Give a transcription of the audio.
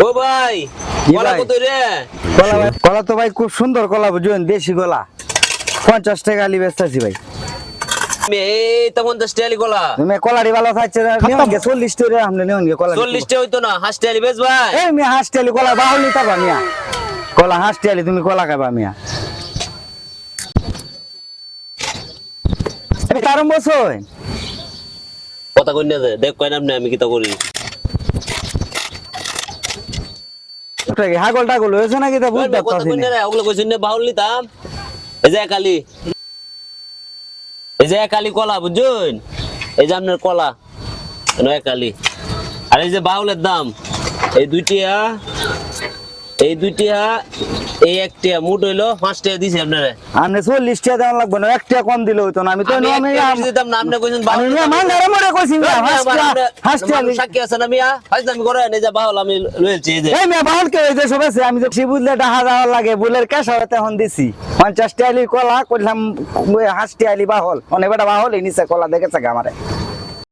ও ভাই কি কলা ভাই? কত রে? কলা তো ভাই খুব সুন্দর কলা বুঝুন, দেশি কলা 50 টাকা আলি বেচতেছি ভাই। এই তো 50 টাকা কলা। তুমি কলারি ভালো খাচ্ছে না, নিয়ন গে 40 টাকা আমনে নিয়ন গে কলা 40 টাকা হইতো না, হাঁস টাকা বেচ ভাই। এই মিয়া হাঁসটালি কলা বাহুলি তাবা মিয়া, কলা হাঁসটালি তুমি কলা খাবা মিয়া। আমি কারণ বসই কথা কই না দেখ কই না আমি কি তা করি। হাগল টাগল হয়েছে নাকি তা বুঝতে কথা পারছি কই না। না ওগুলো কইছিন না বাউল নিতাম। এই যে কালি, এই যে কালি কলা বুঝুন, এই যে আপনার কলা নয় কালি। আর এই যে বাউলের দাম এই দুইটিয়া, এই দুইটিয়া, এই একটিয়া মুট হইলো 5 টাকা দিছি আপনারে। আমনে 40 টাকা দেওয়া লাগবে না, 1 টাকা কম দিলে হইতো না। আমি তো আমি আমি একটা বেশি দিতাম না, আপনি কইছেন আমি বাউল মিয়া নিতাম। মাঙ্গারে মরে কইছি মিয়া হাঁসটালি। সাক্ষী আছে না মিয়া? হাজদামি করে এই যে বাউল আমি লইছি এই যে। এই মিয়া বাহুল কে হইছে সব আছে, আমি যে বুঝলে ডাহা যাওয়া লাগে বুলের ক্যাশ হতে এখন দিছি 50 টাকা কলা কইলাম হাঁসটালি বাহল অনেক বেটা বাহল এই নিচে কলা দেখেছে আমারে।